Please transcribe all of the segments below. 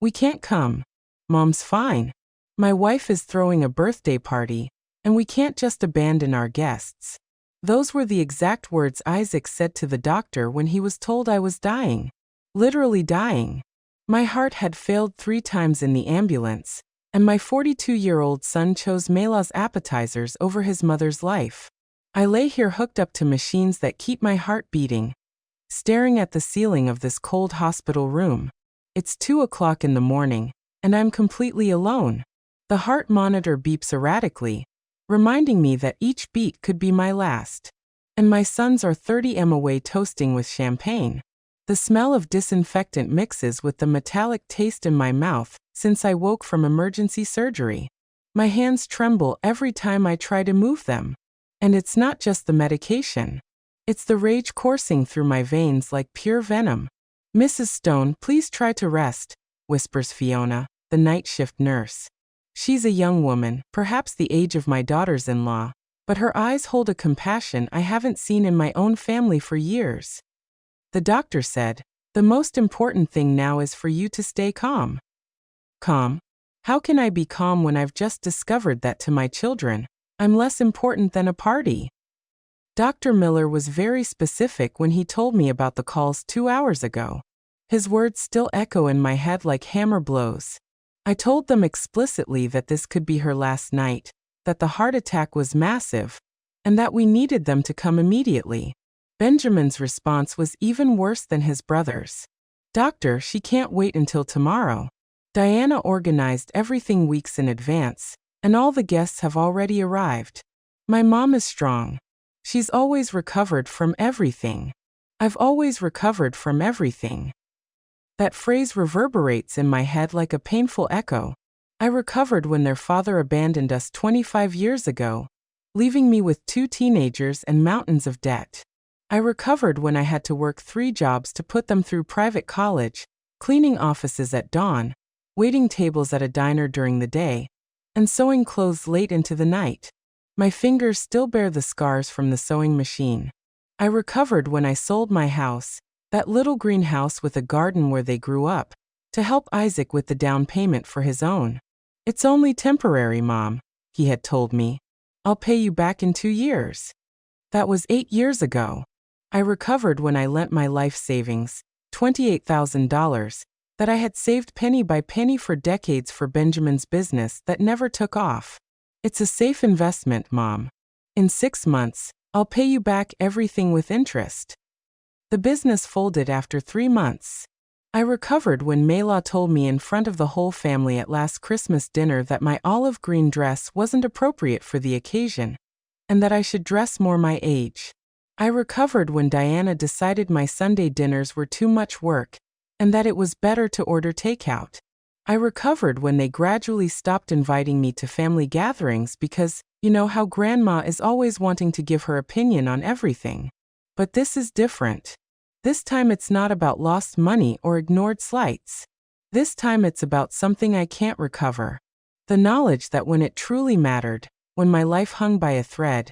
We can't come. Mom's fine. My wife is throwing a birthday party, and we can't just abandon our guests. Those were the exact words Isaac said to the doctor when he was told I was dying. Literally dying. My heart had failed 3 times in the ambulance, and my 42-year-old son chose Mela's appetizers over his mother's life. I lay here hooked up to machines that keep my heart beating, staring at the ceiling of this cold hospital room. It's 2 o'clock in the morning, and I'm completely alone. The heart monitor beeps erratically, reminding me that each beat could be my last. And my sons are 30 m away toasting with champagne. The smell of disinfectant mixes with the metallic taste in my mouth since I woke from emergency surgery. My hands tremble every time I try to move them. And it's not just the medication. It's the rage coursing through my veins like pure venom. Mrs. Stone, please try to rest, whispers Fiona, the night shift nurse. She's a young woman, perhaps the age of my daughters-in-law, but her eyes hold a compassion I haven't seen in my own family for years. The doctor said, the most important thing now is for you to stay calm. Calm? How can I be calm when I've just discovered that to my children, I'm less important than a party? Dr. Miller was very specific when he told me about the calls 2 hours ago. His words still echo in my head like hammer blows. I told them explicitly that this could be her last night, that the heart attack was massive, and that we needed them to come immediately. Benjamin's response was even worse than his brother's. Doctor, she can't wait until tomorrow. Diana organized everything weeks in advance, and all the guests have already arrived. My mom is strong. She's always recovered from everything. I've always recovered from everything. That phrase reverberates in my head like a painful echo. I recovered when their father abandoned us 25 years ago, leaving me with 2 teenagers and mountains of debt. I recovered when I had to work 3 jobs to put them through private college, cleaning offices at dawn, waiting tables at a diner during the day, and sewing clothes late into the night. My fingers still bear the scars from the sewing machine. I recovered when I sold my house, that little greenhouse with a garden where they grew up, to help Isaac with the down payment for his own. It's only temporary, Mom, he had told me. I'll pay you back in 2 years. That was 8 years ago. I recovered when I lent my life savings, $28,000, that I had saved penny by penny for decades for Benjamin's business that never took off. It's a safe investment, Mom. In 6 months, I'll pay you back everything with interest. The business folded after 3 months. I recovered when Mela told me in front of the whole family at last Christmas dinner that my olive green dress wasn't appropriate for the occasion, and that I should dress more my age. I recovered when Diana decided my Sunday dinners were too much work, and that it was better to order takeout. I recovered when they gradually stopped inviting me to family gatherings because, you know how Grandma is always wanting to give her opinion on everything. But this is different. This time it's not about lost money or ignored slights. This time it's about something I can't recover. The knowledge that when it truly mattered, when my life hung by a thread,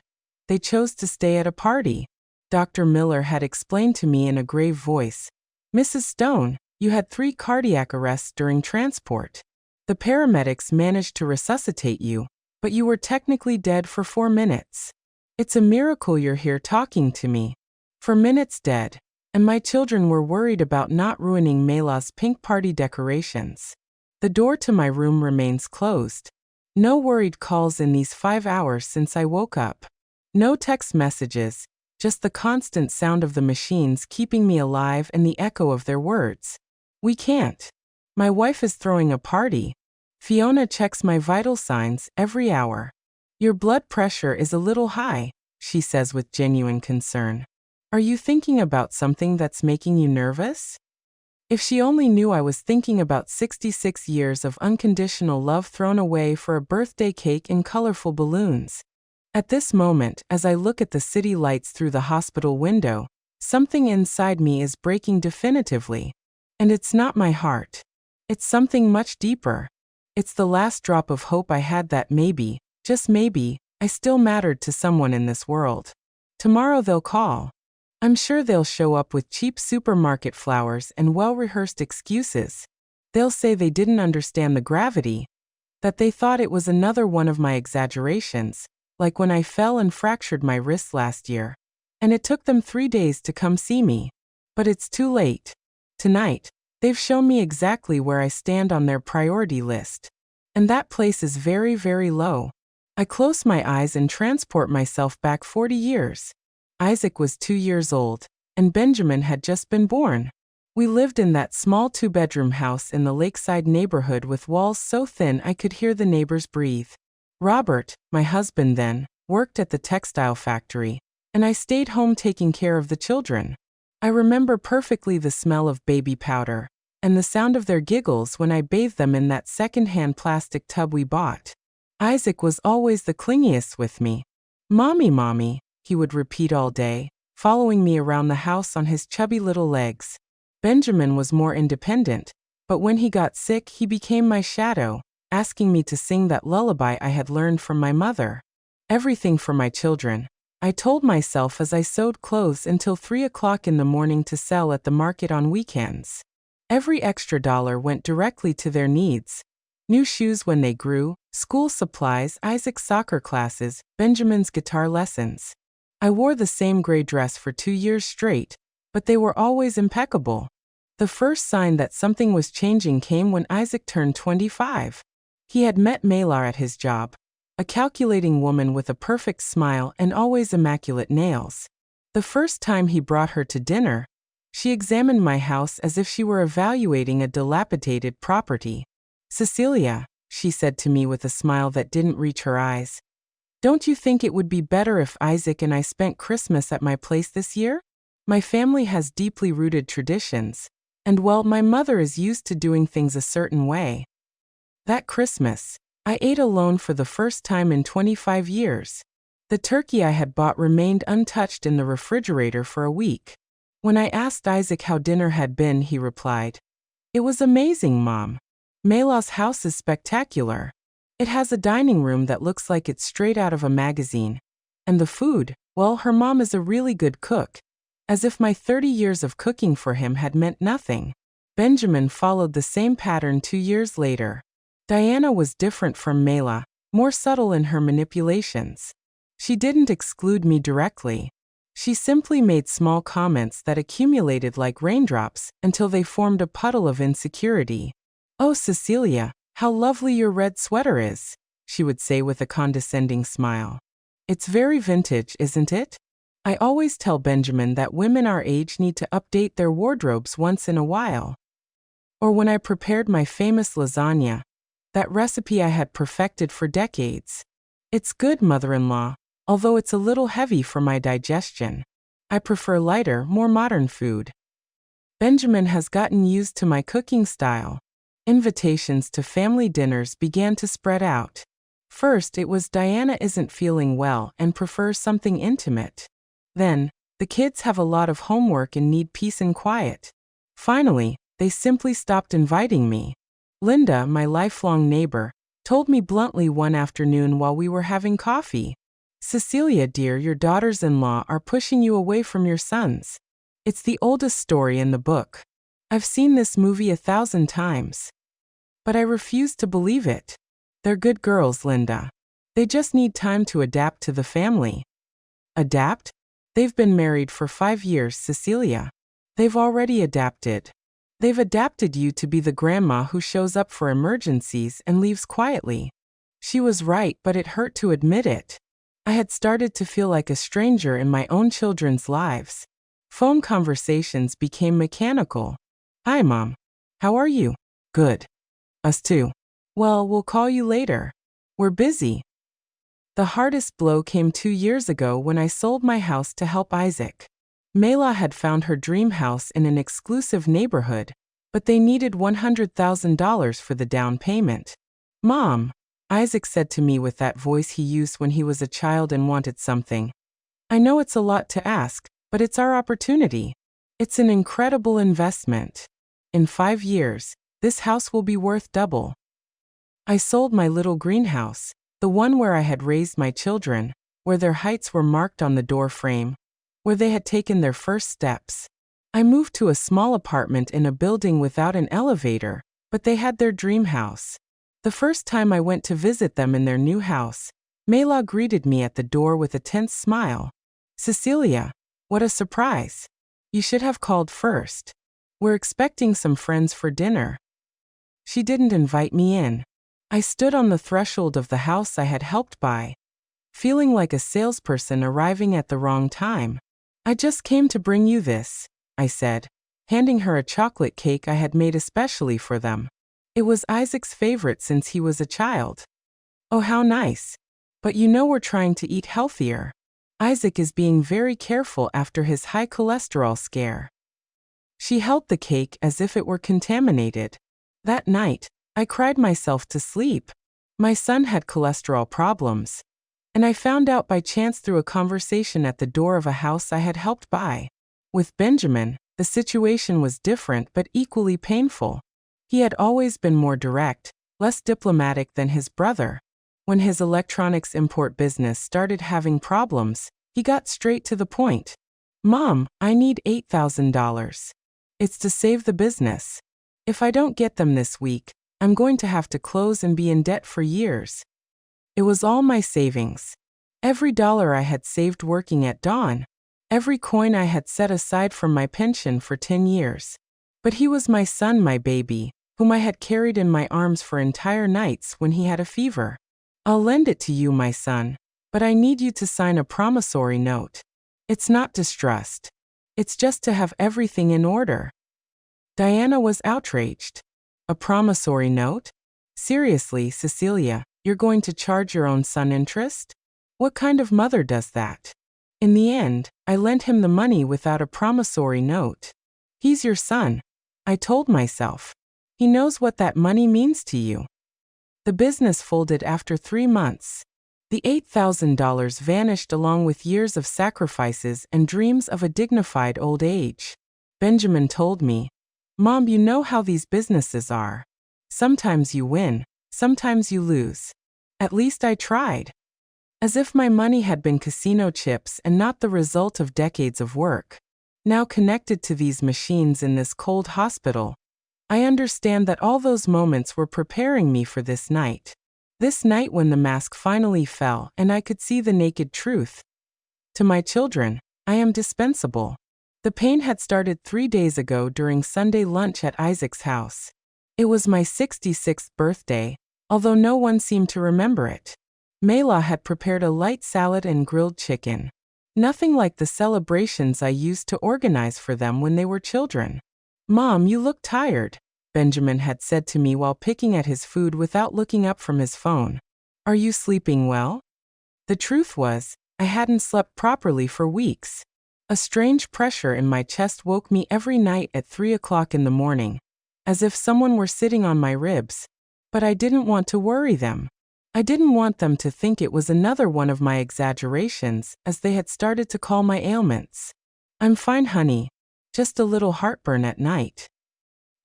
they chose to stay at a party. Dr. Miller had explained to me in a grave voice, Mrs. Stone, you had 3 cardiac arrests during transport. The paramedics managed to resuscitate you, but you were technically dead for 4 minutes. It's a miracle you're here talking to me. 4 minutes dead, and my children were worried about not ruining Mela's pink party decorations. The door to my room remains closed. No worried calls in these 5 hours since I woke up. No text messages, just the constant sound of the machines keeping me alive and the echo of their words. We can't. My wife is throwing a party. Fiona checks my vital signs every hour. Your blood pressure is a little high, she says with genuine concern. Are you thinking about something that's making you nervous? If she only knew I was thinking about 66 years of unconditional love thrown away for a birthday cake in colorful balloons. At this moment, as I look at the city lights through the hospital window, something inside me is breaking definitively. And it's not my heart. It's something much deeper. It's the last drop of hope I had that maybe, just maybe, I still mattered to someone in this world. Tomorrow they'll call. I'm sure they'll show up with cheap supermarket flowers and well-rehearsed excuses. They'll say they didn't understand the gravity, that they thought it was another one of my exaggerations, like when I fell and fractured my wrist last year. And it took them 3 days to come see me. But it's too late. Tonight, they've shown me exactly where I stand on their priority list. And that place is very, very low. I close my eyes and transport myself back 40 years. Isaac was 2 years old, and Benjamin had just been born. We lived in that small 2-bedroom house in the lakeside neighborhood with walls so thin I could hear the neighbors breathe. Robert, my husband then, worked at the textile factory, and I stayed home taking care of the children. I remember perfectly the smell of baby powder, and the sound of their giggles when I bathed them in that second-hand plastic tub we bought. Isaac was always the clingiest with me. "Mommy, mommy," he would repeat all day, following me around the house on his chubby little legs. Benjamin was more independent, but when he got sick he became my shadow, asking me to sing that lullaby I had learned from my mother. Everything for my children, I told myself as I sewed clothes until 3 o'clock in the morning to sell at the market on weekends. Every extra dollar went directly to their needs. New shoes when they grew, school supplies, Isaac's soccer classes, Benjamin's guitar lessons. I wore the same gray dress for 2 years straight, but they were always impeccable. The first sign that something was changing came when Isaac turned 25. He had met Mela at his job, a calculating woman with a perfect smile and always immaculate nails. The first time he brought her to dinner, she examined my house as if she were evaluating a dilapidated property. "Cecilia," she said to me with a smile that didn't reach her eyes, "don't you think it would be better if Isaac and I spent Christmas at my place this year? My family has deeply rooted traditions, and well, my mother is used to doing things a certain way." That Christmas, I ate alone for the first time in 25 years. The turkey I had bought remained untouched in the refrigerator for a week. When I asked Isaac how dinner had been, he replied, "It was amazing, Mom. Mela's house is spectacular. It has a dining room that looks like it's straight out of a magazine. And the food, well, her mom is a really good cook." As if my 30 years of cooking for him had meant nothing. Benjamin followed the same pattern 2 years later. Diana was different from Mela, more subtle in her manipulations. She didn't exclude me directly. She simply made small comments that accumulated like raindrops until they formed a puddle of insecurity. "Oh, Cecilia, how lovely your red sweater is," she would say with a condescending smile. "It's very vintage, isn't it?" I always tell Benjamin that women our age need to update their wardrobes once in a while. Or when I prepared my famous lasagna, that recipe I had perfected for decades. "It's good, mother-in-law, although it's a little heavy for my digestion. I prefer lighter, more modern food." Benjamin has gotten used to my cooking style. Invitations to family dinners began to spread out. First, it was "Diana isn't feeling well and prefers something intimate." Then, "The kids have a lot of homework and need peace and quiet." Finally, they simply stopped inviting me. Linda, my lifelong neighbor, told me bluntly one afternoon while we were having coffee, "Cecilia, dear, your daughters-in-law are pushing you away from your sons. It's the oldest story in the book. I've seen this movie 1,000 times. But I refuse to believe it. They're good girls, Linda. They just need time to adapt to the family." "Adapt? They've been married for 5 years, Cecilia. They've already adapted. They've adapted you to be the grandma who shows up for emergencies and leaves quietly." She was right, but it hurt to admit it. I had started to feel like a stranger in my own children's lives. Phone conversations became mechanical. "Hi, Mom. How are you?" "Good. Us too." "Well, we'll call you later. We're busy." The hardest blow came 2 years ago when I sold my house to help Isaac. Mela had found her dream house in an exclusive neighborhood, but they needed $100,000 for the down payment. "Mom," Isaac said to me with that voice he used when he was a child and wanted something, "I know it's a lot to ask, but it's our opportunity. It's an incredible investment. In 5 years, this house will be worth double." I sold my little greenhouse, the one where I had raised my children, where their heights were marked on the door frame, where they had taken their first steps. I moved to a small apartment in a building without an elevator, but they had their dream house. The first time I went to visit them in their new house, Mela greeted me at the door with a tense smile. Cecilia, what a surprise. You should have called first. We're expecting some friends for dinner. She didn't invite me in. I stood on the threshold of the house I had helped buy, feeling like a salesperson arriving at the wrong time. I just came to bring you this, I said, handing her a chocolate cake I had made especially for them. It was Isaac's favorite since he was a child. Oh, how nice. But you know we're trying to eat healthier. Isaac is being very careful after his high cholesterol scare. She held the cake as if it were contaminated. That night, I cried myself to sleep. My son had cholesterol problems, and I found out by chance through a conversation at the door of a house I had helped buy. With Benjamin, the situation was different but equally painful. He had always been more direct, less diplomatic than his brother. When his electronics import business started having problems, he got straight to the point. Mom, I need $8,000. It's to save the business. If I don't get them this week, I'm going to have to close and be in debt for years. It was all my savings. Every dollar I had saved working at Dawn. Every coin I had set aside from my pension for 10 years. But he was my son, my baby, whom I had carried in my arms for entire nights when he had a fever. I'll lend it to you, my son, but I need you to sign a promissory note. It's not distrust. It's just to have everything in order. Diana was outraged. A promissory note? Seriously, Cecilia, you're going to charge your own son interest? What kind of mother does that? In the end, I lent him the money without a promissory note. He's your son, I told myself. He knows what that money means to you. The business folded after 3 months. The $8,000 vanished along with years of sacrifices and dreams of a dignified old age. Benjamin told me, Mom, you know how these businesses are. Sometimes you win, sometimes you lose. At least I tried. As if my money had been casino chips and not the result of decades of work. Now connected to these machines in this cold hospital, I understand that all those moments were preparing me for this night. This night when the mask finally fell and I could see the naked truth. To my children, I am dispensable. The pain had started 3 days ago during Sunday lunch at Isaac's house. It was my 66th birthday, although no one seemed to remember it. Mela had prepared a light salad and grilled chicken. Nothing like the celebrations I used to organize for them when they were children. Mom, you look tired, Benjamin had said to me while picking at his food without looking up from his phone. Are you sleeping well? The truth was, I hadn't slept properly for weeks. A strange pressure in my chest woke me every night at 3 o'clock in the morning, as if someone were sitting on my ribs. But I didn't want to worry them. I didn't want them to think it was another one of my exaggerations, as they had started to call my ailments. I'm fine, honey. Just a little heartburn at night.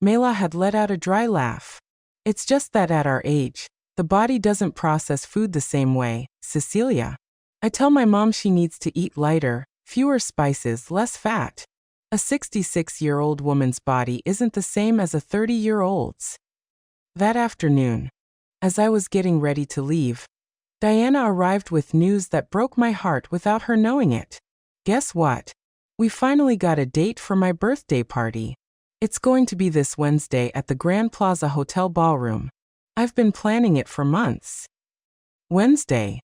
Mela had let out a dry laugh. It's just that at our age, the body doesn't process food the same way, Cecilia. I tell my mom she needs to eat lighter, fewer spices, less fat. A 66-year-old woman's body isn't the same as a 30-year-old's. That afternoon, as I was getting ready to leave, Diana arrived with news that broke my heart without her knowing it. Guess what? We finally got a date for my birthday party. It's going to be this Wednesday at the Grand Plaza Hotel Ballroom. I've been planning it for months. Wednesday.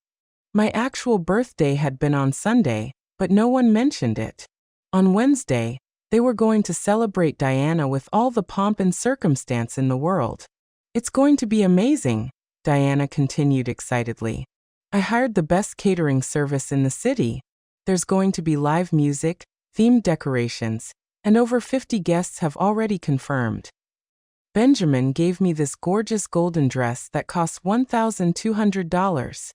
My actual birthday had been on Sunday, but no one mentioned it. On Wednesday, they were going to celebrate Diana with all the pomp and circumstance in the world. It's going to be amazing, Diana continued excitedly. I hired the best catering service in the city. There's going to be live music, themed decorations, and over 50 guests have already confirmed. Benjamin gave me this gorgeous golden dress that cost $1,200.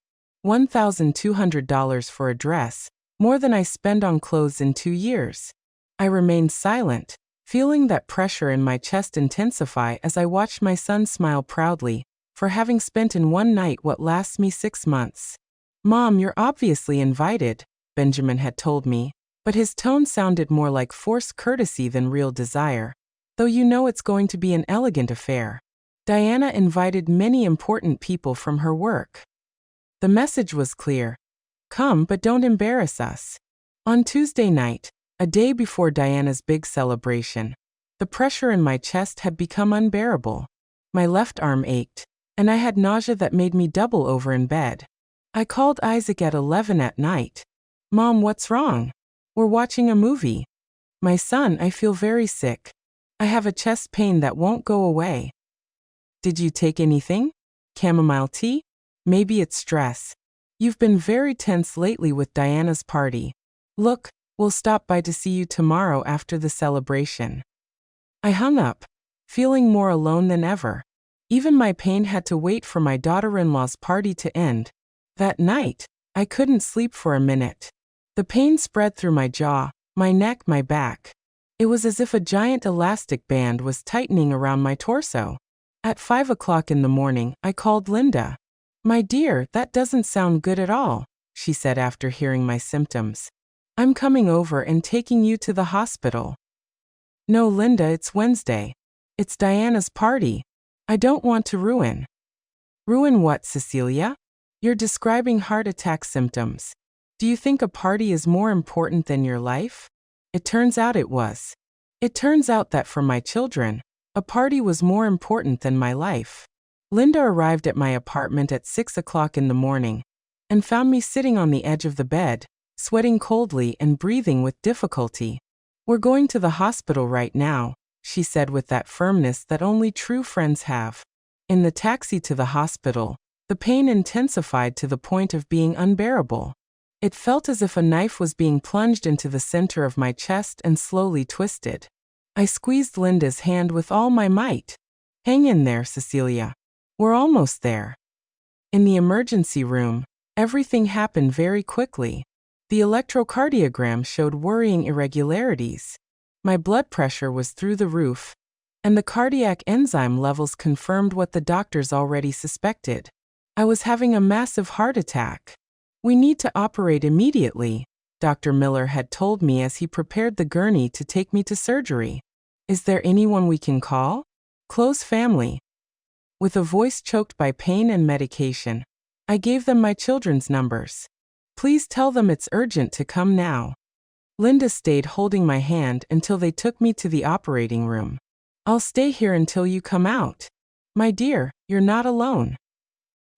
$1,200 for a dress, more than I spend on clothes in 2 years. I remained silent, feeling that pressure in my chest intensify as I watched my son smile proudly, for having spent in one night what lasts me 6 months. Mom, you're obviously invited, Benjamin had told me, but his tone sounded more like forced courtesy than real desire. Though you know it's going to be an elegant affair. Diana invited many important people from her work. The message was clear. Come, but don't embarrass us. On Tuesday night, a day before Diana's big celebration, the pressure in my chest had become unbearable. My left arm ached, and I had nausea that made me double over in bed. I called Isaac at 11 at night. Mom, what's wrong? We're watching a movie. My son, I feel very sick. I have a chest pain that won't go away. Did you take anything? Chamomile tea? Maybe it's stress. You've been very tense lately with Diana's party. Look, we'll stop by to see you tomorrow after the celebration. I hung up, feeling more alone than ever. Even my pain had to wait for my daughter-in-law's party to end. That night, I couldn't sleep for a minute. The pain spread through my jaw, my neck, my back. It was as if a giant elastic band was tightening around my torso. At 5 o'clock in the morning, I called Linda. My dear, that doesn't sound good at all, she said after hearing my symptoms. I'm coming over and taking you to the hospital. No, Linda, it's Wednesday. It's Diana's party. I don't want to ruin. Ruin what, Cecilia? You're describing heart attack symptoms. Do you think a party is more important than your life? It turns out it was. It turns out that for my children, a party was more important than my life. Linda arrived at my apartment at 6 o'clock in the morning and found me sitting on the edge of the bed, sweating coldly and breathing with difficulty. We're going to the hospital right now, she said with that firmness that only true friends have. In the taxi to the hospital, the pain intensified to the point of being unbearable. It felt as if a knife was being plunged into the center of my chest and slowly twisted. I squeezed Linda's hand with all my might. Hang in there, Cecilia. We're almost there. In the emergency room, everything happened very quickly. The electrocardiogram showed worrying irregularities. My blood pressure was through the roof, and the cardiac enzyme levels confirmed what the doctors already suspected. I was having a massive heart attack. We need to operate immediately, Dr. Miller had told me as he prepared the gurney to take me to surgery. Is there anyone we can call? Close family. With a voice choked by pain and medication, I gave them my children's numbers. Please tell them it's urgent to come now. Linda stayed holding my hand until they took me to the operating room. I'll stay here until you come out. My dear, you're not alone.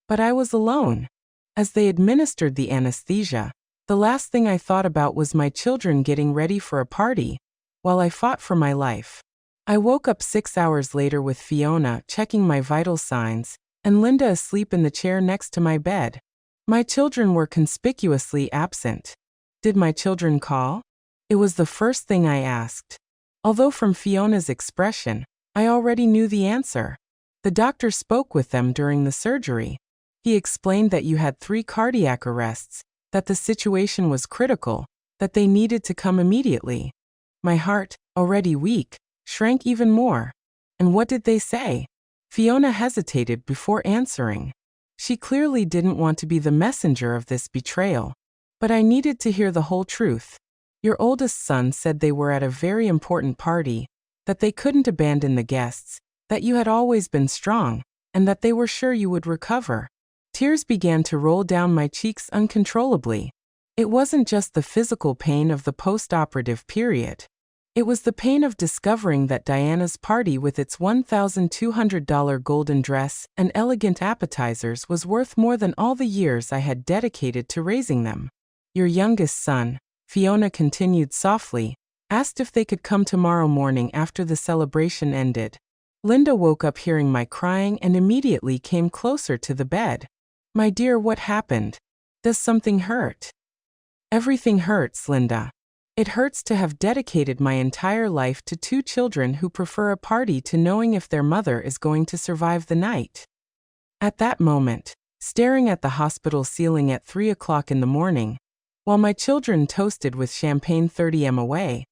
But I was alone. As they administered the anesthesia, the last thing I thought about was my children getting ready for a party, while I fought for my life. I woke up 6 hours later with Fiona checking my vital signs, and Linda asleep in the chair next to my bed. My children were conspicuously absent. Did my children call? It was the first thing I asked. Although from Fiona's expression, I already knew the answer. The doctor spoke with them during the surgery. He explained that you had 3 cardiac arrests, that the situation was critical, that they needed to come immediately. My heart, already weak, shrank even more. And what did they say? Fiona hesitated before answering. She clearly didn't want to be the messenger of this betrayal. But I needed to hear the whole truth. Your oldest son said they were at a very important party, that they couldn't abandon the guests, that you had always been strong, and that they were sure you would recover. Tears began to roll down my cheeks uncontrollably. It wasn't just the physical pain of the post-operative period. It was the pain of discovering that Diana's party with its $1,200 golden dress and elegant appetizers was worth more than all the years I had dedicated to raising them. Your youngest son, Fiona continued softly, asked if they could come tomorrow morning after the celebration ended. Linda woke up hearing my crying and immediately came closer to the bed. My dear, what happened? Does something hurt? Everything hurts, Linda. It hurts to have dedicated my entire life to 2 children who prefer a party to knowing if their mother is going to survive the night. At that moment, staring at the hospital ceiling at 3 o'clock in the morning, while my children toasted with champagne 30 m away,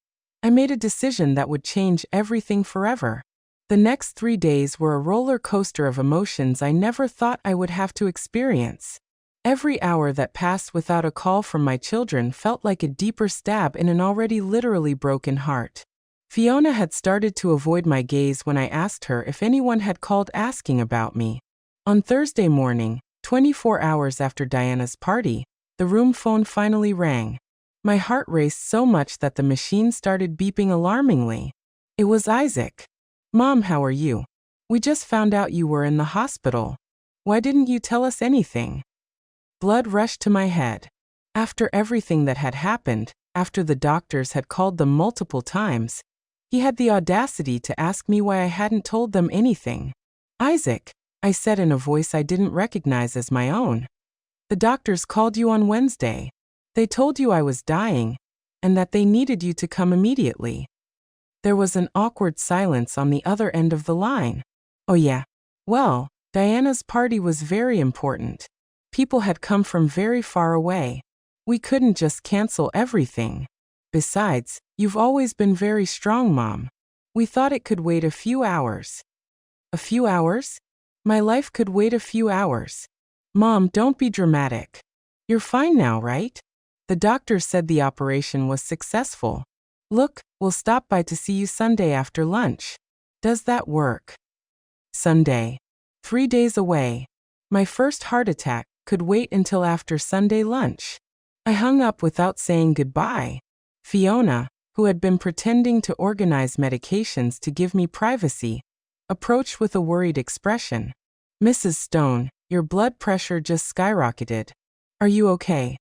I made a decision that would change everything forever. The next 3 days were a roller coaster of emotions I never thought I would have to experience. Every hour that passed without a call from my children felt like a deeper stab in an already literally broken heart. Fiona had started to avoid my gaze when I asked her if anyone had called asking about me. On Thursday morning, 24 hours after Diana's party, the room phone finally rang. My heart raced so much that the machine started beeping alarmingly. It was Isaac. "Mom, how are you? We just found out you were in the hospital. Why didn't you tell us anything?" Blood rushed to my head. After everything that had happened, after the doctors had called them multiple times, he had the audacity to ask me why I hadn't told them anything. "Isaac," I said in a voice I didn't recognize as my own. "The doctors called you on Wednesday. They told you I was dying, and that they needed you to come immediately." There was an awkward silence on the other end of the line. "Oh yeah. Well, Diana's party was very important. People had come from very far away. We couldn't just cancel everything. Besides, you've always been very strong, Mom. We thought it could wait a few hours." "A few hours? My life could wait a few hours. Mom, don't be dramatic. You're fine now, right? The doctor said the operation was successful. Look, we'll stop by to see you Sunday after lunch. Does that work?" Sunday. 3 days away. My first heart attack could wait until after Sunday lunch. I hung up without saying goodbye. Fiona, who had been pretending to organize medications to give me privacy, approached with a worried expression. "Mrs. Stone, your blood pressure just skyrocketed. Are you okay?"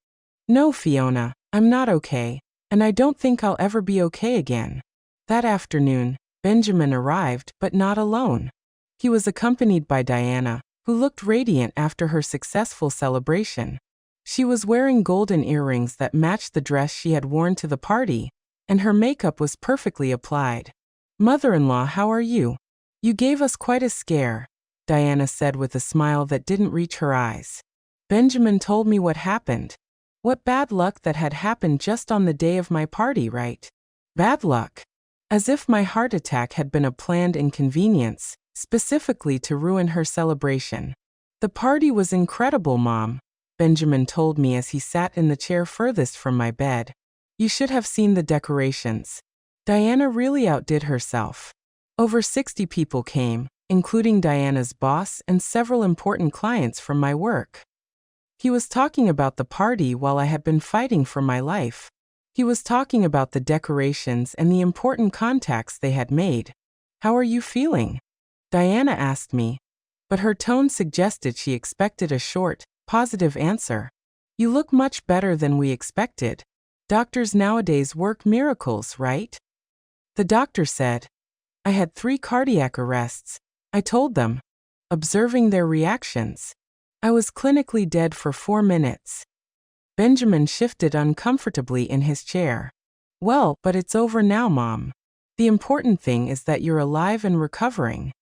"No, Fiona, I'm not okay, and I don't think I'll ever be okay again." That afternoon, Benjamin arrived, but not alone. He was accompanied by Diana, who looked radiant after her successful celebration. She was wearing golden earrings that matched the dress she had worn to the party, and her makeup was perfectly applied. "Mother-in-law, how are you? You gave us quite a scare," Diana said with a smile that didn't reach her eyes. Benjamin told me what happened. What bad luck that had happened just on the day of my party, right? Bad luck. As if my heart attack had been a planned inconvenience, specifically to ruin her celebration. "The party was incredible, Mom," Benjamin told me as he sat in the chair furthest from my bed. "You should have seen the decorations. Diana really outdid herself. Over 60 people came, including Diana's boss and several important clients from my work." He was talking about the party while I had been fighting for my life. He was talking about the decorations and the important contacts they had made. "How are you feeling?" Diana asked me, but her tone suggested she expected a short, positive answer. "You look much better than we expected. Doctors nowadays work miracles, right?" The doctor said. "I had 3 cardiac arrests," I told them, observing their reactions. "I was clinically dead for 4 minutes. Benjamin shifted uncomfortably in his chair. "Well, but it's over now, Mom. The important thing is that you're alive and recovering."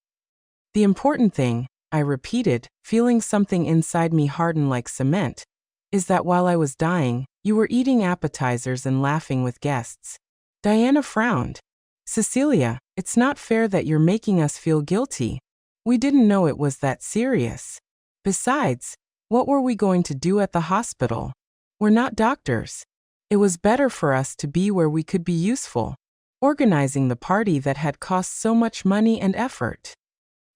"The important thing," I repeated, feeling something inside me harden like cement, "is that while I was dying, you were eating appetizers and laughing with guests." Diana frowned. "Cecilia, it's not fair that you're making us feel guilty. We didn't know it was that serious. Besides, what were we going to do at the hospital? We're not doctors. It was better for us to be where we could be useful, organizing the party that had cost so much money and effort."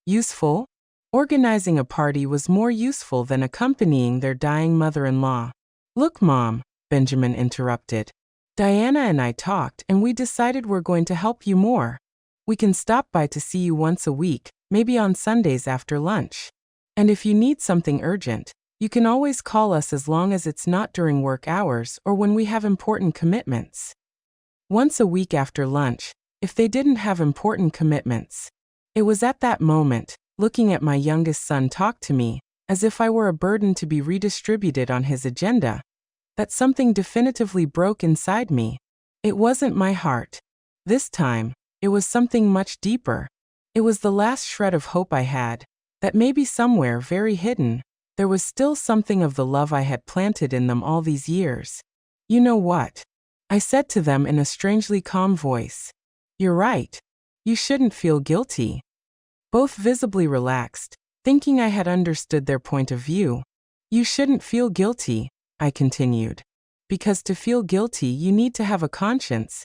Useful? Organizing a party was more useful than accompanying their dying mother-in-law. "Look, Mom," Benjamin interrupted. "Diana and I talked and we decided we're going to help you more. We can stop by to see you once a week, maybe on Sundays after lunch. And if you need something urgent, you can always call us as long as it's not during work hours or when we have important commitments." Once a week after lunch, if they didn't have important commitments. It was at that moment, looking at my youngest son talk to me, as if I were a burden to be redistributed on his agenda, that something definitively broke inside me. It wasn't my heart. This time, it was something much deeper. It was the last shred of hope I had, that maybe somewhere very hidden, there was still something of the love I had planted in them all these years. "You know what?" I said to them in a strangely calm voice. "You're right. You shouldn't feel guilty." Both visibly relaxed, thinking I had understood their point of view. "You shouldn't feel guilty," I continued. "Because to feel guilty you need to have a conscience,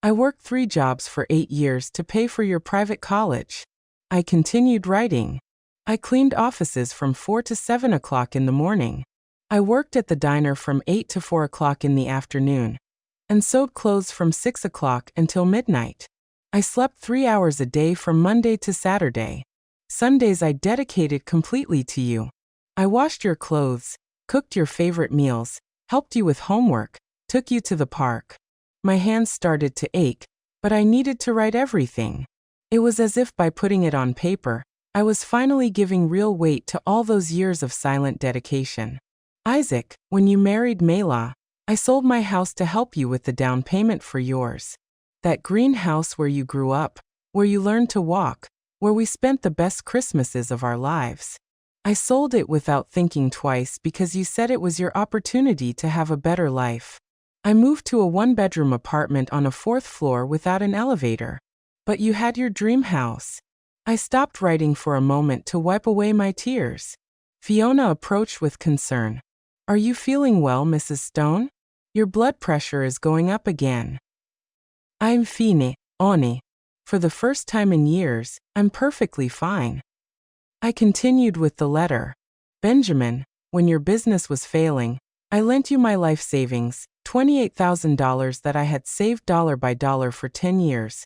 I worked 3 jobs for 8 years to pay for your private college. I continued writing. I cleaned offices from 4 to 7 o'clock in the morning. I worked at the diner from 8 to 4 o'clock in the afternoon, and sewed clothes from 6 o'clock until midnight. I slept 3 hours a day from Monday to Saturday. Sundays I dedicated completely to you. I washed your clothes, cooked your favorite meals, helped you with homework, took you to the park. My hands started to ache, but I needed to write everything. It was as if by putting it on paper, I was finally giving real weight to all those years of silent dedication. Isaac, when you married Mayla, I sold my house to help you with the down payment for yours. That green house where you grew up, where you learned to walk, where we spent the best Christmases of our lives. I sold it without thinking twice because you said it was your opportunity to have a better life. I moved to a 1-bedroom apartment on a 4th floor without an elevator. But you had your dream house. I stopped writing for a moment to wipe away my tears. Fiona approached with concern. Are you feeling well, Mrs. Stone? Your blood pressure is going up again. I'm fine, Oni. For the first time in years, I'm perfectly fine. I continued with the letter. Benjamin, when your business was failing, I lent you my life savings, $28,000 that I had saved dollar by dollar for 10 years.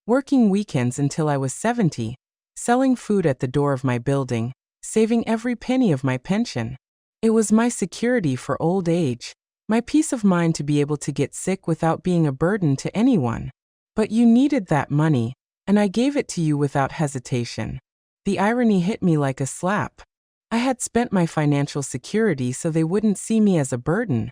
Working weekends until I was 70, selling food at the door of my building, saving every penny of my pension. It was my security for old age, my peace of mind to be able to get sick without being a burden to anyone. But you needed that money, and I gave it to you without hesitation. The irony hit me like a slap. I had spent my financial security so they wouldn't see me as a burden.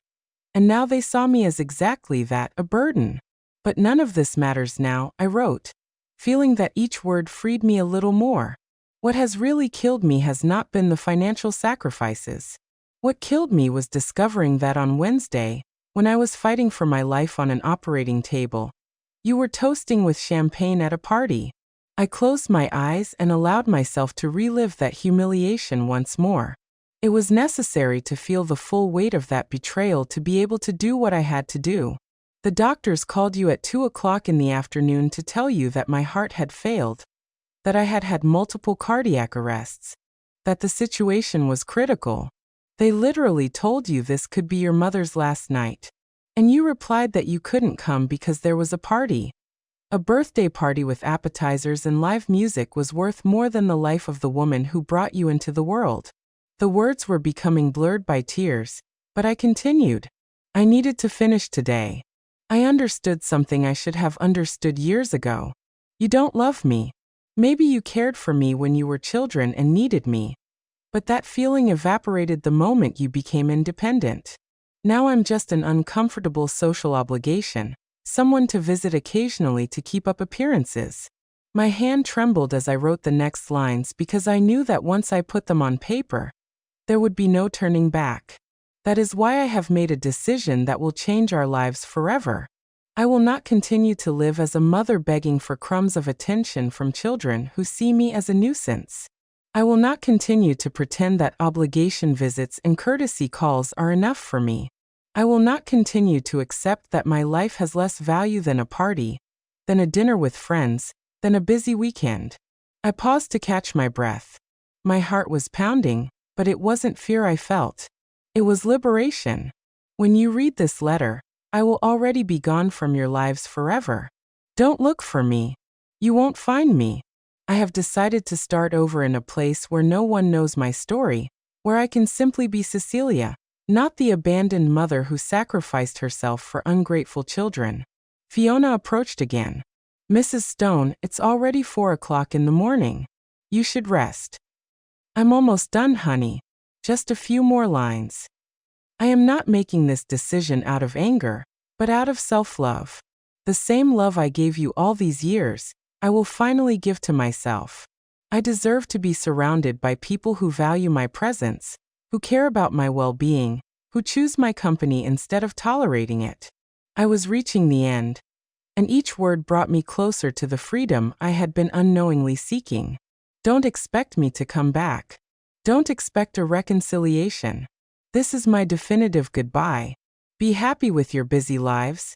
And now they saw me as exactly that, a burden. But none of this matters now, I wrote, feeling that each word freed me a little more. What has really killed me has not been the financial sacrifices. What killed me was discovering that on Wednesday, when I was fighting for my life on an operating table, you were toasting with champagne at a party. I closed my eyes and allowed myself to relive that humiliation once more. It was necessary to feel the full weight of that betrayal to be able to do what I had to do. The doctors called you at 2 o'clock in the afternoon to tell you that my heart had failed, that I had had multiple cardiac arrests, that the situation was critical. They literally told you this could be your mother's last night. And you replied that you couldn't come because there was a party. A birthday party with appetizers and live music was worth more than the life of the woman who brought you into the world. The words were becoming blurred by tears, but I continued. I needed to finish today. I understood something I should have understood years ago. You don't love me. Maybe you cared for me when you were children and needed me. But that feeling evaporated the moment you became independent. Now I'm just an uncomfortable social obligation, someone to visit occasionally to keep up appearances. My hand trembled as I wrote the next lines because I knew that once I put them on paper, there would be no turning back. That is why I have made a decision that will change our lives forever. I will not continue to live as a mother begging for crumbs of attention from children who see me as a nuisance. I will not continue to pretend that obligation visits and courtesy calls are enough for me. I will not continue to accept that my life has less value than a party, than a dinner with friends, than a busy weekend. I paused to catch my breath. My heart was pounding, but it wasn't fear I felt. It was liberation. When you read this letter, I will already be gone from your lives forever. Don't look for me. You won't find me. I have decided to start over in a place where no one knows my story, where I can simply be Cecilia, not the abandoned mother who sacrificed herself for ungrateful children. Fiona approached again. Mrs. Stone, it's already 4 o'clock in the morning. You should rest. I'm almost done, honey. Just a few more lines. I am not making this decision out of anger, but out of self-love. The same love I gave you all these years, I will finally give to myself. I deserve to be surrounded by people who value my presence, who care about my well-being, who choose my company instead of tolerating it. I was reaching the end, and each word brought me closer to the freedom I had been unknowingly seeking. Don't expect me to come back. Don't expect a reconciliation. This is my definitive goodbye. Be happy with your busy lives.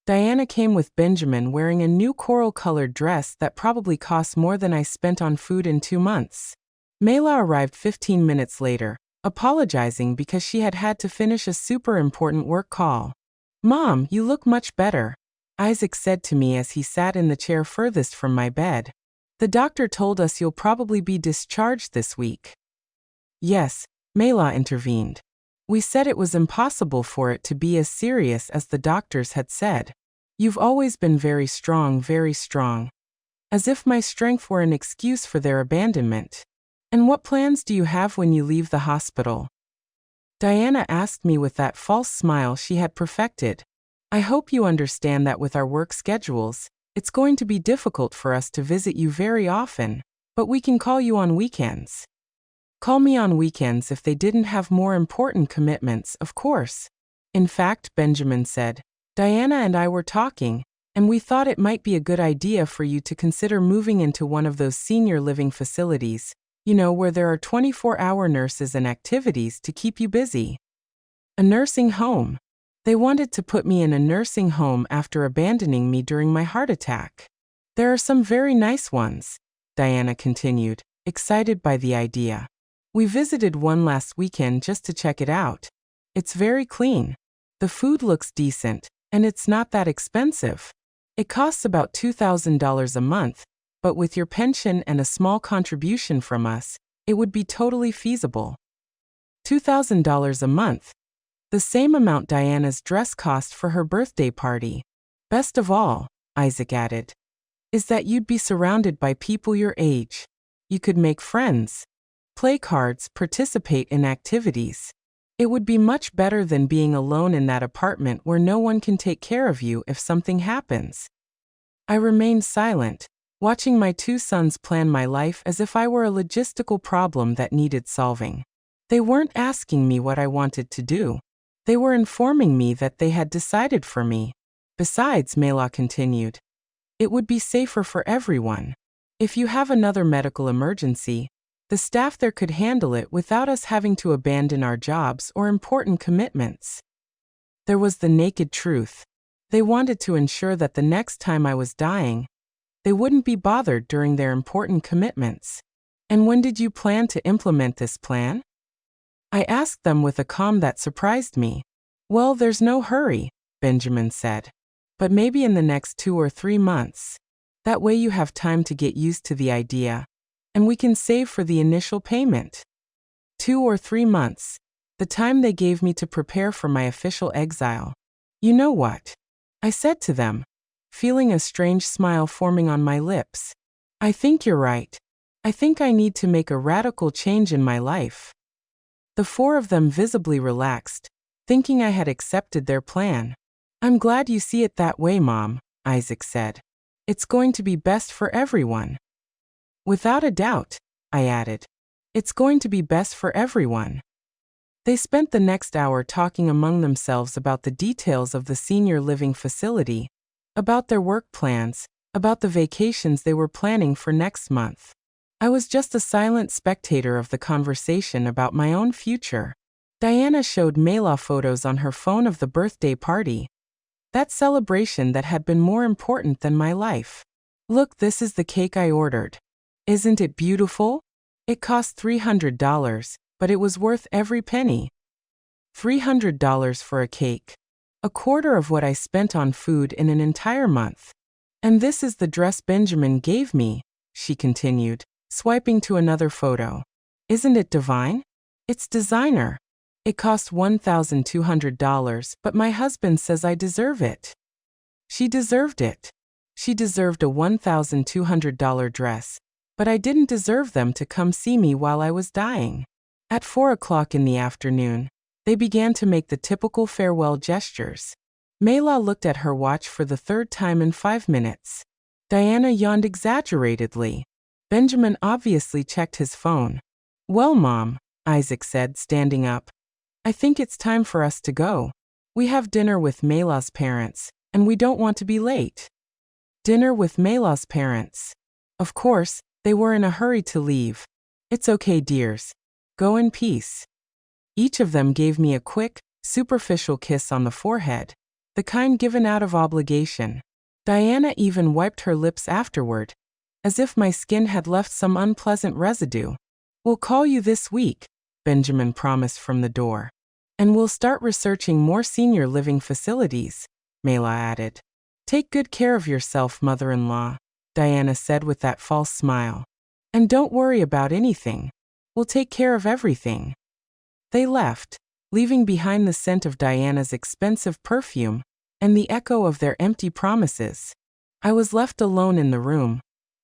Diana came with Benjamin wearing a new coral-colored dress that probably cost more than I spent on food in 2 months. Mela arrived 15 minutes later, apologizing because she had had to finish a super important work call. "Mom, you look much better," Isaac said to me as he sat in the chair furthest from my bed. "The doctor told us you'll probably be discharged this week." "Yes," Mela intervened. "We said it was impossible for it to be as serious as the doctors had said. You've always been very strong, very strong." As if my strength were an excuse for their abandonment. "And what plans do you have when you leave the hospital?" Diana asked me with that false smile she had perfected. "I hope you understand that with our work schedules, it's going to be difficult for us to visit you very often, but we can call you on weekends." "Call me on weekends if they didn't have more important commitments, of course." "In fact," Benjamin said, "Diana and I were talking, and we thought it might be a good idea for you to consider moving into one of those senior living facilities, you know, where there are 24-hour nurses and activities to keep you busy." "A nursing home." "They wanted to put me in a nursing home after abandoning me during my heart attack. There are some very nice ones," Diana continued, excited by the idea. "We visited one last weekend just to check it out. It's very clean. The food looks decent, and it's not that expensive. It costs about $2,000 a month, but with your pension and a small contribution from us, it would be totally feasible." $2,000 a month. The same amount Diana's dress cost for her birthday party. "Best of all," Isaac added, "is that you'd be surrounded by people your age. You could make friends, play cards, participate in activities. It would be much better than being alone in that apartment where no one can take care of you if something happens." I remained silent, watching my 2 sons plan my life as if I were a logistical problem that needed solving. They weren't asking me what I wanted to do. They were informing me that they had decided for me. "Besides," Mela continued, "it would be safer for everyone. If you have another medical emergency, the staff there could handle it without us having to abandon our jobs or important commitments." There was the naked truth. They wanted to ensure that the next time I was dying, they wouldn't be bothered during their important commitments. "And when did you plan to implement this plan?" I asked them with a calm that surprised me. "Well, there's no hurry," Benjamin said. "But maybe in the next 2 or 3 months. That way you have time to get used to the idea, and we can save for the initial payment." 2 or 3 months. The time they gave me to prepare for my official exile. "You know what?" I said to them, feeling a strange smile forming on my lips. "I think you're right. I think I need to make a radical change in my life." The 4 of them visibly relaxed, thinking I had accepted their plan. "I'm glad you see it that way, Mom," Isaac said. "It's going to be best for everyone." "Without a doubt," I added. "It's going to be best for everyone." They spent the next hour talking among themselves about the details of the senior living facility, about their work plans, about the vacations they were planning for next month. I was just a silent spectator of the conversation about my own future. Diana showed Mela photos on her phone of the birthday party. That celebration that had been more important than my life. "Look, this is the cake I ordered. Isn't it beautiful? It cost $300, but it was worth every penny." $300 for a cake. A quarter of what I spent on food in an entire month. "And this is the dress Benjamin gave me," she continued, swiping to another photo. "Isn't it divine? It's designer. It cost $1,200, but my husband says I deserve it." She deserved it. She deserved a $1,200 dress, but I didn't deserve them to come see me while I was dying. At 4 o'clock in the afternoon, they began to make the typical farewell gestures. Mela looked at her watch for the 3rd time in 5 minutes. Diana yawned exaggeratedly. Benjamin obviously checked his phone. "Well, Mom," Isaac said, standing up, "I think it's time for us to go. We have dinner with Mela's parents, and we don't want to be late." Dinner with Mela's parents. Of course, they were in a hurry to leave. "It's okay, dears. Go in peace." Each of them gave me a quick, superficial kiss on the forehead. the kind given out of obligation. Diana even wiped her lips afterward, as if my skin had left some unpleasant residue. We'll call you this week, Benjamin promised from the door. And we'll start researching more senior living facilities, Mela added. Take good care of yourself, mother-in-law, Diana said with that false smile. And don't worry about anything. We'll take care of everything. They left, leaving behind the scent of Diana's expensive perfume and the echo of their empty promises. I was left alone in the room,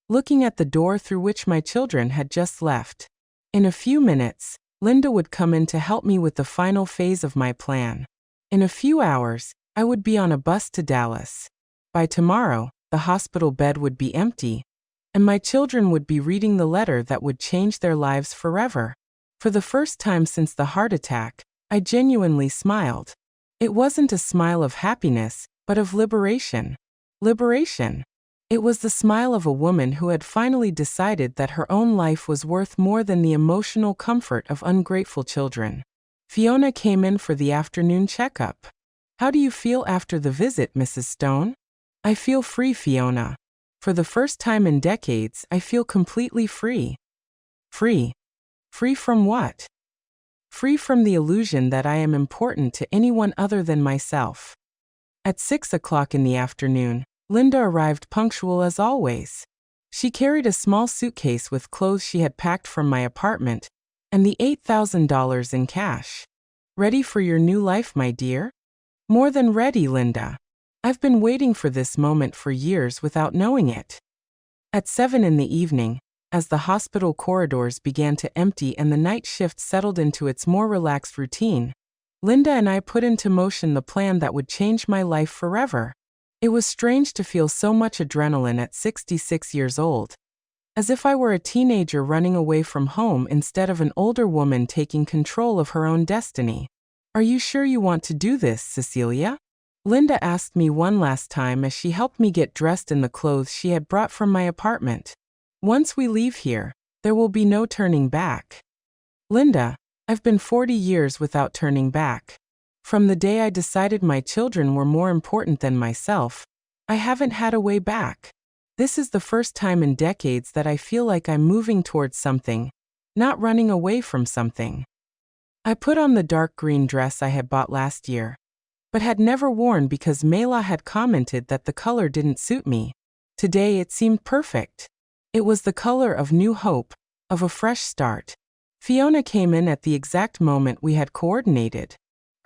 looking at the door through which my children had just left. In a few minutes, Linda would come in to help me with the final phase of my plan. In a few hours, I would be on a bus to Dallas. By tomorrow, the hospital bed would be empty, and my children would be reading the letter that would change their lives forever. For the first time since the heart attack, I genuinely smiled. It wasn't a smile of happiness, but of liberation. Liberation. It was the smile of a woman who had finally decided that her own life was worth more than the emotional comfort of ungrateful children. Fiona came in for the afternoon checkup. How do you feel after the visit, Mrs. Stone? I feel free, Fiona. For the first time in decades, I feel completely free. Free? Free from what? Free from the illusion that I am important to anyone other than myself. At 6 o'clock in the afternoon, Linda arrived punctual as always. She carried a small suitcase with clothes she had packed from my apartment, and the $8,000 in cash. Ready for your new life, my dear? More than ready, Linda. I've been waiting for this moment for years without knowing it. At 7 in the evening, as the hospital corridors began to empty and the night shift settled into its more relaxed routine, Linda and I put into motion the plan that would change my life forever. It was strange to feel so much adrenaline at 66 years old, as if I were a teenager running away from home instead of an older woman taking control of her own destiny. Are you sure you want to do this, Cecilia? Linda asked me one last time as she helped me get dressed in the clothes she had brought from my apartment. Once we leave here, there will be no turning back. Linda, I've been 40 years without turning back. From the day I decided my children were more important than myself, I haven't had a way back. This is the first time in decades that I feel like I'm moving towards something, not running away from something. I put on the dark green dress I had bought last year, but had never worn because Mela had commented that the color didn't suit me. Today it seemed perfect. It was the color of new hope, of a fresh start. Fiona came in at the exact moment we had coordinated.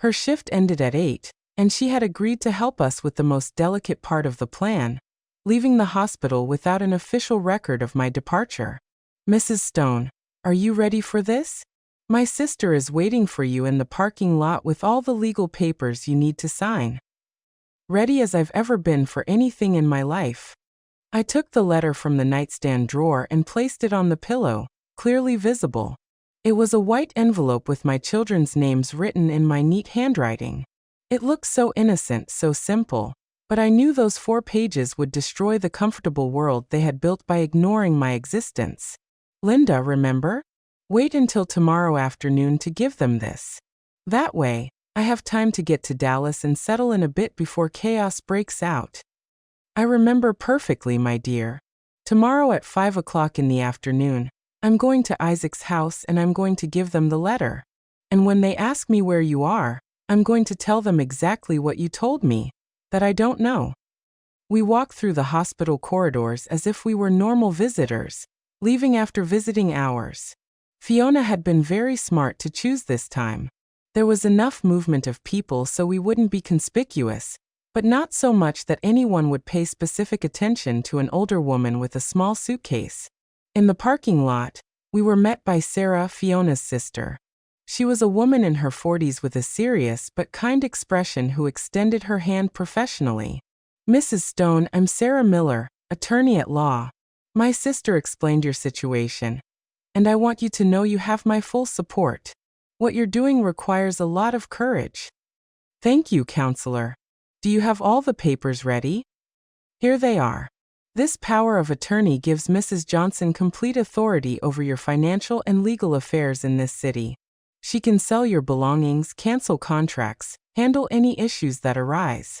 Her shift ended at 8, and she had agreed to help us with the most delicate part of the plan, leaving the hospital without an official record of my departure. Mrs. Stone, are you ready for this? My sister is waiting for you in the parking lot with all the legal papers you need to sign. Ready as I've ever been for anything in my life. I took the letter from the nightstand drawer and placed it on the pillow, clearly visible. It was a white envelope with my children's names written in my neat handwriting. It looked so innocent, so simple, but I knew those 4 pages would destroy the comfortable world they had built by ignoring my existence. Linda, remember? Wait until tomorrow afternoon to give them this. That way, I have time to get to Dallas and settle in a bit before chaos breaks out. I remember perfectly, my dear. Tomorrow at 5 o'clock in the afternoon, I'm going to Isaac's house and I'm going to give them the letter. And when they ask me where you are, I'm going to tell them exactly what you told me, that I don't know. We walked through the hospital corridors as if we were normal visitors, leaving after visiting hours. Fiona had been very smart to choose this time. There was enough movement of people so we wouldn't be conspicuous, but not so much that anyone would pay specific attention to an older woman with a small suitcase. In the parking lot, we were met by Sarah, Fiona's sister. She was a woman in her 40s with a serious but kind expression who extended her hand professionally. Mrs. Stone, I'm Sarah Miller, attorney at law. My sister explained your situation, and I want you to know you have my full support. What you're doing requires a lot of courage. Thank you, counselor. Do you have all the papers ready? Here they are. This power of attorney gives Mrs. Johnson complete authority over your financial and legal affairs in this city. She can sell your belongings, cancel contracts, handle any issues that arise.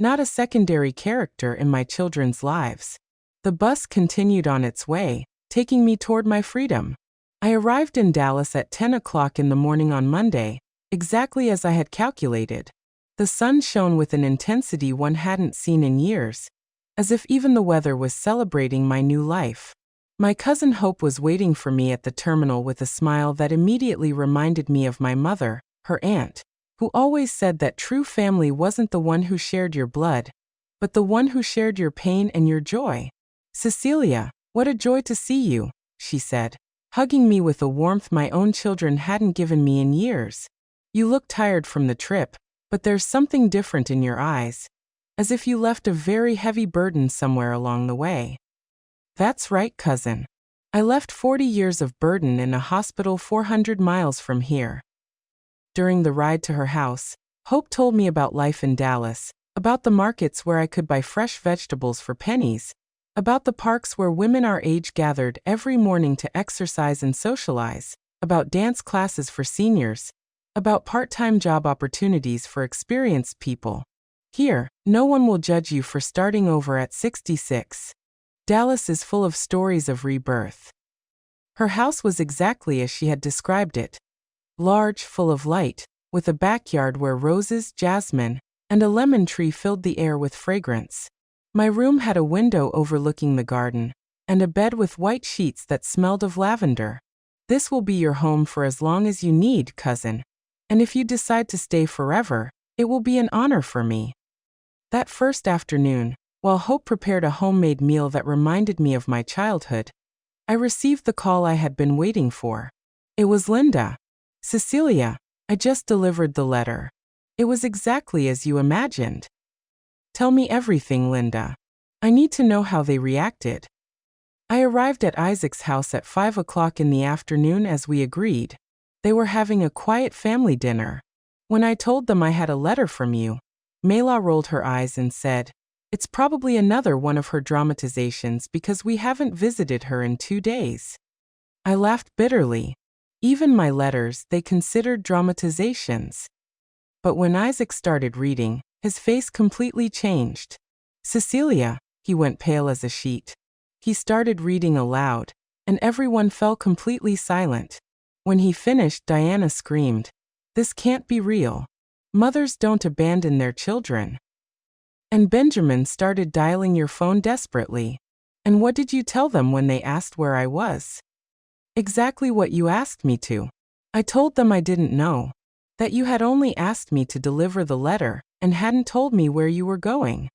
not a secondary character in my children's lives. The bus continued on its way, taking me toward my freedom. I arrived in Dallas at 10 o'clock in the morning on Monday, exactly as I had calculated. The sun shone with an intensity one hadn't seen in years, as if even the weather was celebrating my new life. My cousin Hope was waiting for me at the terminal with a smile that immediately reminded me of my mother, her aunt, who always said that true family wasn't the one who shared your blood, but the one who shared your pain and your joy. "Cecilia, what a joy to see you," she said, hugging me with a warmth my own children hadn't given me in years. "You look tired from the trip, but there's something different in your eyes, as if you left a very heavy burden somewhere along the way." "That's right, cousin. I left 40 years of burden in a hospital 400 miles from here." During the ride to her house, Hope told me about life in Dallas, about the markets where I could buy fresh vegetables for pennies, about the parks where women our age gathered every morning to exercise and socialize, about dance classes for seniors, about part-time job opportunities for experienced people. "Here, no one will judge you for starting over at 66. Dallas is full of stories of rebirth." Her house was exactly as she had described it. Large, full of light, with a backyard where roses, jasmine, and a lemon tree filled the air with fragrance. My room had a window overlooking the garden, and a bed with white sheets that smelled of lavender. "This will be your home for as long as you need, cousin. And if you decide to stay forever, it will be an honor for me." That first afternoon, while Hope prepared a homemade meal that reminded me of my childhood, I received the call I had been waiting for. It was Linda. "Cecilia, I just delivered the letter. It was exactly as you imagined." "Tell me everything, Linda. I need to know how they reacted." I arrived at Isaac's house at 5 o'clock in the afternoon as we agreed. They were having a quiet family dinner. When I told them I had a letter from you, Mela rolled her eyes and said, "It's probably another one of her dramatizations because we haven't visited her in 2 days." I laughed bitterly. Even my letters they considered dramatizations. But when Isaac started reading, his face completely changed. "Cecilia," he went pale as a sheet. He started reading aloud, and everyone fell completely silent. When he finished, Diana screamed, "This can't be real. Mothers don't abandon their children." And Benjamin started dialing your phone desperately. "And what did you tell them when they asked where I was?" "Exactly what you asked me to. I told them I didn't know. That you had only asked me to deliver the letter and hadn't told me where you were going."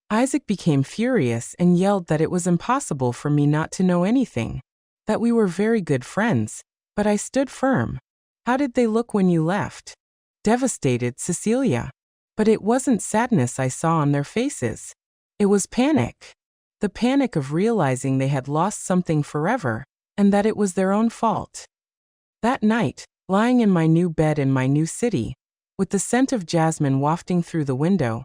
Isaac became furious and yelled that it was impossible for me not to know anything, that we were very good friends, but I stood firm. "How did they look when you left?" "Devastated, Cecilia." But it wasn't sadness I saw on their faces. It was panic. The panic of realizing they had lost something forever, and that it was their own fault. That night, lying in my new bed in my new city, with the scent of jasmine wafting through the window,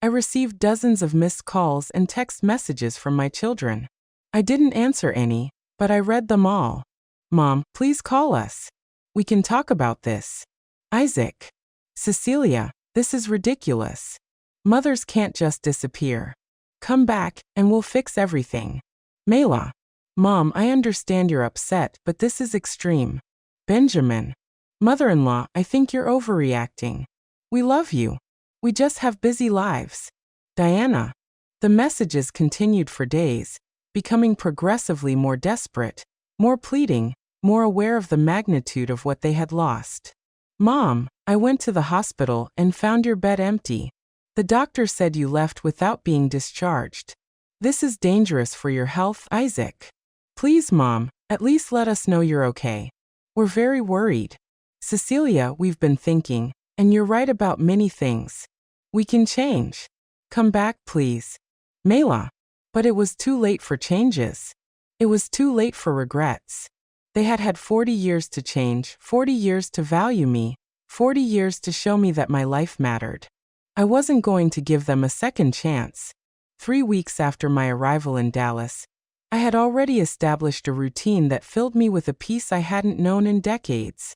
I received dozens of missed calls and text messages from my children. I didn't answer any, but I read them all. "Mom, please call us. We can talk about this." Isaac. "Cecilia, this is ridiculous. Mothers can't just disappear. Come back, and we'll fix everything." Mela. "Mom, I understand you're upset, but this is extreme." Benjamin. "Mother-in-law, I think you're overreacting. We love you. We just have busy lives." Diana. The messages continued for days, becoming progressively more desperate, more pleading, more aware of the magnitude of what they had lost. "Mom, I went to the hospital and found your bed empty. The doctor said you left without being discharged. This is dangerous for your health, Isaac. Please, Mom, at least let us know you're okay. We're very worried." "Cecilia, we've been thinking, and you're right about many things. We can change. Come back, please." Mela. But it was too late for changes. It was too late for regrets. They had had 40 years to change, 40 years to value me, 40 years to show me that my life mattered. I wasn't going to give them a second chance. 3 weeks after my arrival in Dallas, I had already established a routine that filled me with a peace I hadn't known in decades.